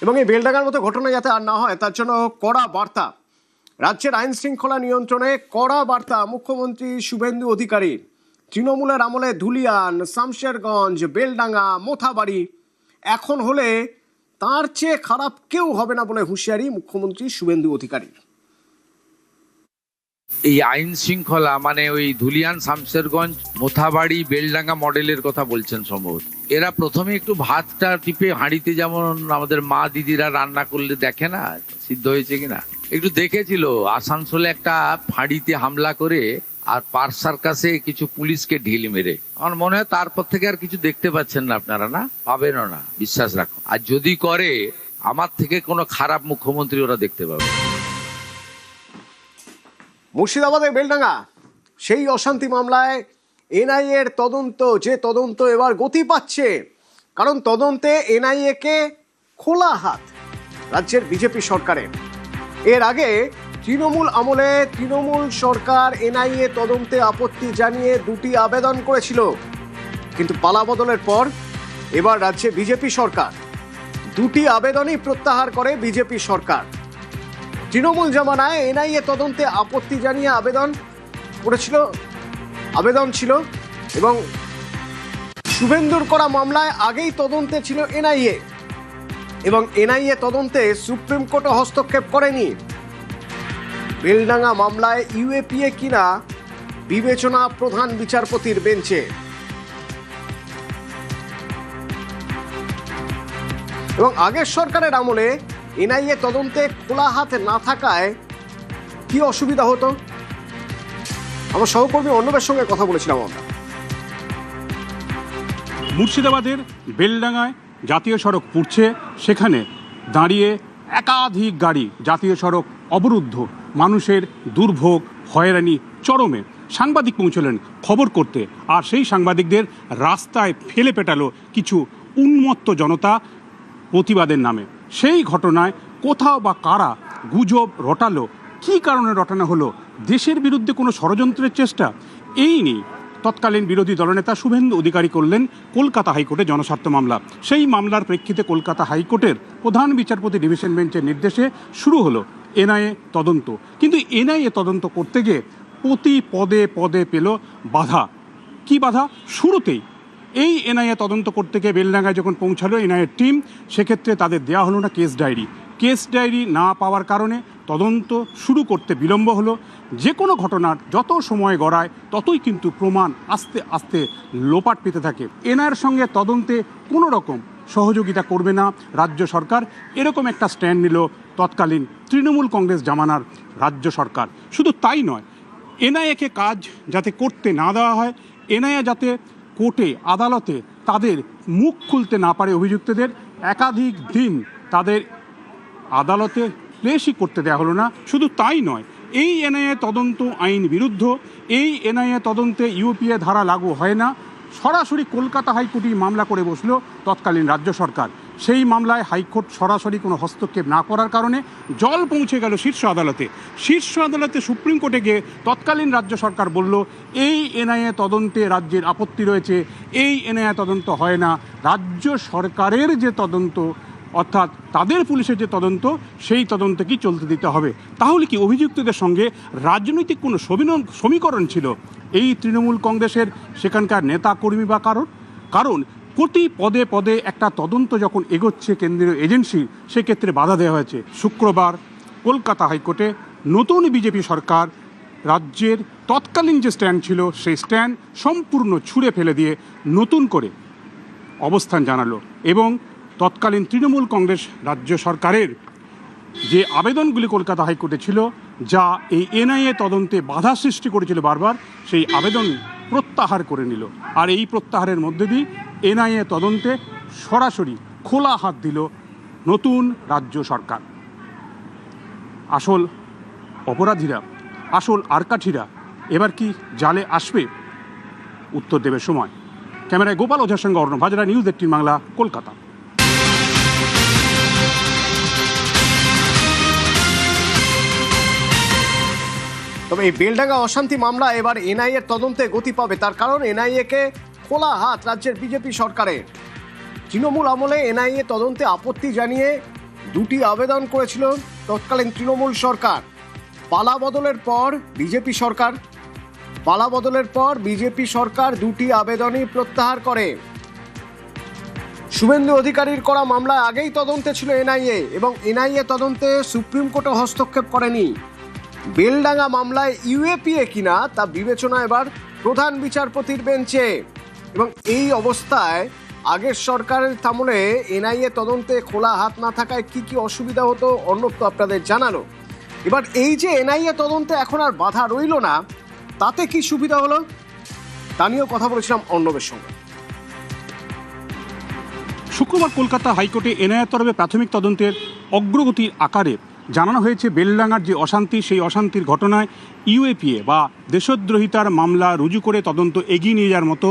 এবং এই বেলডাঙ্গার মতো ঘটনা যাতে আর না হয় তার জন্য কড়া বার্তা, রাজ্যের আইন শৃঙ্খলা নিয়ন্ত্রণে কড়া বার্তা মুখ্যমন্ত্রী শুভেন্দু অধিকারী। তৃণমূলের আমলে ধুলিয়ান, শামশেরগঞ্জ, বেলডাঙ্গা, মোথাবাড়ি এখন হলে তার চেয়ে খারাপ কেউ হবে না বলে হুঁশিয়ারি মুখ্যমন্ত্রী শুভেন্দু অধিকারী। এই আইন শৃঙ্খলা মানে ওই ধুলিয়ান, শামশেরগঞ্জ, মোথাবাড়ি, বেলডাঙ্গা মডেলের কথা বলছেন সম্ভবত। এরা প্রথমে একটু ভাতটা টিপে হাঁড়িতে যেমন আমাদের মা দিদিরা রান্না করলে দেখে না সিদ্ধ হয়েছে কিনা, একটু দেখেছিল আসানসোলে একটা ফাঁড়িতে হামলা করে আর পার্ক সার্কাসে কিছু পুলিশকে ঢিল মেরে। আমার মনে হয় তারপর থেকে আর কিছু দেখতে পাচ্ছেন না আপনারা, না পাবেনও না, বিশ্বাস রাখুন। আর যদি করে আমার থেকে কোনো খারাপ মুখ্যমন্ত্রী ওরা দেখতে পাবে। মুর্শিদাবাদের বেলডাঙ্গা সেই অশান্তি মামলায় এনআইএ এর তদন্ত এবার গতি পাচ্ছে, কারণ তদন্তে এনআইএ কে খোলা হাত রাজ্যের বিজেপি সরকারের। এর আগে তৃণমূল আমলে তৃণমূল সরকার এনআইএ তদন্তে আপত্তি জানিয়ে দুটি আবেদন করেছিল, কিন্তু পালাবদলের পর এবার রাজ্যে বিজেপি সরকার দুটি আবেদনই প্রত্যাহার করে বিজেপি সরকার। তৃণমূল জামানায় এনআইএ তদন্তে আপত্তি জানিয়ে আবেদন ছিল এবং শুভেন্দুর করা মামলায় আগেই তদন্তে ছিল এনআইএ, এবং এনআইএ তদন্তে সুপ্রিম কোর্টও হস্তক্ষেপ করেনি। বেলডাঙ্গা মামলায় ইউএপিএ কিনা বিবেচনা প্রধান বিচারপতির বেঞ্চে। এবং আগের সরকারের আমলে এনআইএ তদন্তে খোলা হাত না থাকায় কি অসুবিধা হতো, আমার সহকর্মী অর্ণবের সঙ্গে কথা বলেছিলাম আমরা। মুর্শিদাবাদের বেলডাঙ্গায় জাতীয় সড়ক পুড়ছে, সেখানে দাঁড়িয়ে একাধিক গাড়ি, জাতীয় সড়ক অবরুদ্ধ, মানুষের দুর্ভোগ হয়রানি চরমে। সাংবাদিক পৌঁছলেন খবর করতে, আর সেই সাংবাদিকদের রাস্তায় ফেলে পেটালো কিছু উন্মত্ত জনতা প্রতিবাদের নামে। সেই ঘটনায় কোথাও বা কারা গুজব রটালো, কী কারণে রটানো হলো, দেশের বিরুদ্ধে কোনো ষড়যন্ত্রের চেষ্টা, এই নিয়ে তৎকালীন বিরোধী দলনেতা শুভেন্দু অধিকারী করলেন কলকাতা হাইকোর্টে জনস্বার্থ মামলা। সেই মামলার প্রেক্ষিতে কলকাতা হাইকোর্টের প্রধান বিচারপতি ডিভিশন বেঞ্চের নির্দেশে শুরু হলো এনআইএ তদন্ত। কিন্তু এনআইএ তদন্ত করতে গিয়ে প্রতি পদে পদে পেল বাধা। কি বাধা? শুরুতেই এই এনআইএ তদন্ত করতে গিয়ে বেলডাঙ্গায় যখন পৌঁছালো এনআইএর টিম, সেক্ষেত্রে তাদের দেওয়া হলো না কেস ডায়েরি না পাওয়ার কারণে তদন্ত শুরু করতে বিলম্ব হলো। যে কোনো ঘটনার যত সময় গড়ায় ততই কিন্তু প্রমাণ আস্তে আস্তে লোপাট পেতে থাকে। এনআইএর সঙ্গে তদন্তে কোনো রকম সহযোগিতা করবে না রাজ্য সরকার, এরকম একটা স্ট্যান্ড নিল তৎকালীন তৃণমূল কংগ্রেস জামানার রাজ্য সরকার। শুধু তাই নয়, এনআইএকে কাজ যাতে করতে না দেওয়া হয়, এনআইএ যাতে কোর্টে আদালতে তাদের মুখ খুলতে না পারে, অভিযুক্তদের একাধিক দিন তাদের আদালতে প্লেসই করতে দেওয়া হলো না। শুধু তাই নয়, এই এনআইএ তদন্ত আইন বিরুদ্ধ, এই এনআইএ তদন্তে ইউপিএ ধারা লাগু হয় না। সরাসরি কলকাতা হাইকোর্টেই মামলা করে বসলো তৎকালীন রাজ্য সরকার। সেই মামলায় হাইকোর্ট সরাসরি কোনো হস্তক্ষেপ না করার কারণে জল পৌঁছে গেল শীর্ষ আদালতে। সুপ্রিম কোর্টে গিয়ে তৎকালীন রাজ্য সরকার বলল, এই এনআইএ তদন্তে রাজ্যের আপত্তি রয়েছে, এই এনআইএ তদন্ত হয় না। রাজ্য সরকারের যে তদন্ত, অর্থাৎ তাদের পুলিশের যে তদন্ত, সেই তদন্ত কি চলতে দিতে হবে। তাহলে কি অভিযুক্তদের সঙ্গে রাজনৈতিক কোনো সমীকরণ ছিল এই তৃণমূল কংগ্রেসের সেখানকার নেতা কর্মী বা কারণ প্রতি পদে পদে একটা তদন্ত যখন এগোচ্ছে কেন্দ্রীয় এজেন্সি, সেক্ষেত্রে বাধা দেওয়া হয়েছে। শুক্রবার কলকাতা হাইকোর্টে নতুন বিজেপি সরকার রাজ্যের তৎকালীন যে স্ট্যান্ড ছিল সেই স্ট্যান্ড সম্পূর্ণ ছুঁড়ে ফেলে দিয়ে নতুন করে অবস্থান জানালো, এবং তৎকালীন তৃণমূল কংগ্রেস রাজ্য সরকারের যে আবেদনগুলি কলকাতা হাইকোর্টে ছিল, যা এই এনআইএ তদন্তে বাধা সৃষ্টি করেছিল বারবার, সেই আবেদন প্রত্যাহার করে নিল। আর এই প্রত্যাহারের মধ্যে দিয়ে এনআইএ তদন্তে সরাসরি খোলা হাত দিল নতুন রাজ্য সরকার। আসল অপরাধীরা, আসল আরকাঠিরা এবার কি জালে আসবে? উত্তর দেবে সময়। ক্যামেরায় গোপাল ওঝার সঙ্গে অর্ণব হাজরা, নিউজ 18 বাংলা, কলকাতা। তবে এই বেলডাঙ্গা অশান্তি মামলা এবার এনআইএ তদন্তে গতি পাবে, তার কারণ এনআইএ কে খোলা হাত রাজ্যের বিজেপি সরকারের। তৃণমূল আমলে এনআইএ তদন্তে আপত্তি জানিয়ে দুটি আবেদন করেছিল তৎকালীন তৃণমূল সরকার। পালা বদলের পর বিজেপি সরকার দুটি আবেদনই প্রত্যাহার করে। শুভেন্দু অধিকারীর করা মামলায় আগেই তদন্তে ছিল এনআইএ, এবং এনআইএ তদন্তে সুপ্রিম কোর্টও হস্তক্ষেপ করেনি। বেলডাঙ্গা মামলায় ইউএপিএ কিনা তা বিবেচনা এবার প্রধান বিচারপতির বেঞ্চে। এবং এই অবস্থায় আগের সরকারের আমলে এনআইএ তদন্তে খোলা হাত না থাকায় কি কি অসুবিধা হতো অর্ণব তো আপনাদের জানালো। এবার এই যে এনআইএ তদন্তে এখন আর বাধা রইল না, তাতে কি সুবিধা হলো তা নিয়েও কথা বলেছিলাম অর্ণবের সঙ্গে। শুক্রবার কলকাতা হাইকোর্টে এনআইএর তরফে প্রাথমিক তদন্তের অগ্রগতির আকারে জানানো হয়েছে বেলডাঙ্গার যে অশান্তি, সেই অশান্তির ঘটনায় ইউএপিএ বা দেশদ্রোহিতার মামলা রুজু করে তদন্ত এগিয়ে নিয়ে যাওয়ার মতো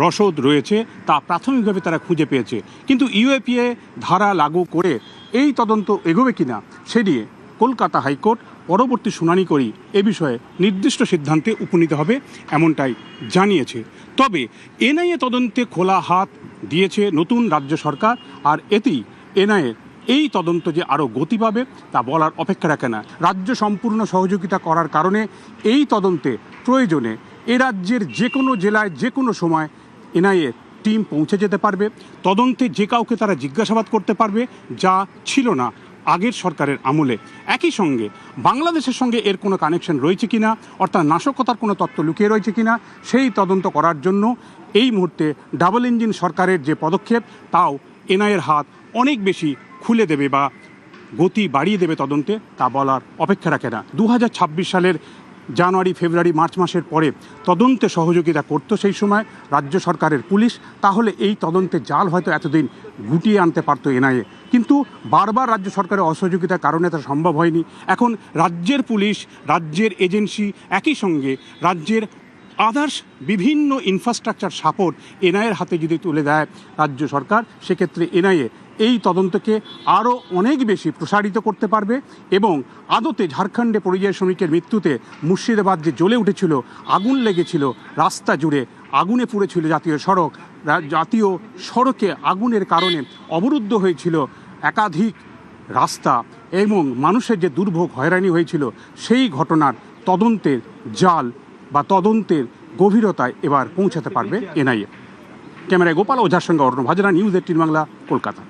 রসদ রয়েছে, তা প্রাথমিকভাবে তারা খুঁজে পেয়েছে। কিন্তু ইউএপিএ ধারা লাগু করে এই তদন্ত এগোবে কিনা সে নিয়ে কলকাতা হাইকোর্ট পরবর্তী শুনানি করেই এ বিষয়ে নির্দিষ্ট সিদ্ধান্তে উপনীত হবে, এমনটাই জানিয়েছে। তবে এনআইএ তদন্তে খোলা হাত দিয়েছে নতুন রাজ্য সরকার, আর এতেই এনআইএর এই তদন্ত যে আরও গতি পাবে তা বলার অপেক্ষা রাখে না। রাজ্য সম্পূর্ণ সহযোগিতা করার কারণে এই তদন্তে প্রয়োজনে এ রাজ্যের যে কোনো জেলায় যে কোনো সময় এনআইএ টিম পৌঁছে যেতে পারবে। তদন্তে যে কাউকে তারা জিজ্ঞাসাবাদ করতে পারবে, যা ছিল না আগের সরকারের আমলে। একই সঙ্গে বাংলাদেশের সঙ্গে এর কোনো কানেকশন রয়েছে কিনা, অর্থাৎ নাশকতার কোনো তত্ত্ব লুকিয়ে রয়েছে কিনা, সেই তদন্ত করার জন্য এই মুহূর্তে ডাবল ইঞ্জিন সরকারের যে পদক্ষেপ, তাও এনআইএর হাত অনেক বেশি খুলে দেবে বা গতি বাড়িয়ে দেবে তদন্তে, তা বলার অপেক্ষা রাখে না। 2026 সালের জানুয়ারি, ফেব্রুয়ারি, মার্চ মাসের পরে তদন্তে সহযোগিতা করত সেই সময় রাজ্য সরকারের পুলিশ, তাহলে এই তদন্তে জাল হয়তো এতদিন গুটিয়ে আনতে পারতো এনআইএ। কিন্তু বারবার রাজ্য সরকারের অসহযোগিতার কারণে তা সম্ভব হয়নি। এখন রাজ্যের পুলিশ, রাজ্যের এজেন্সি, একই সঙ্গে রাজ্যের আদার্স বিভিন্ন ইনফ্রাস্ট্রাকচার সাপোর্ট এনআইএর হাতে যদি তুলে দেয় রাজ্য সরকার, সেক্ষেত্রে এনআইএ এই তদন্তকে আরও অনেক বেশি প্রসারিত করতে পারবে। এবং আদতে ঝাড়খণ্ডে পরিযায়ী শ্রমিকের মৃত্যুতে মুর্শিদাবাদ যে জ্বলে উঠেছিল, আগুন লেগেছিল রাস্তা জুড়ে, আগুনে পুড়েছিল জাতীয় সড়কে আগুনের কারণে অবরুদ্ধ হয়েছিল একাধিক রাস্তা, এবং মানুষের যে দুর্ভোগ হয়রানি হয়েছিল, সেই ঘটনার তদন্তের জাল বা তদন্তের গভীরতায় এবার পৌঁছাতে পারবে এনআইএ। ক্যামেরায় গোপাল ওঝার সঙ্গে অর্ণব হাজরা, নিউজ 18 বাংলা, কলকাতা।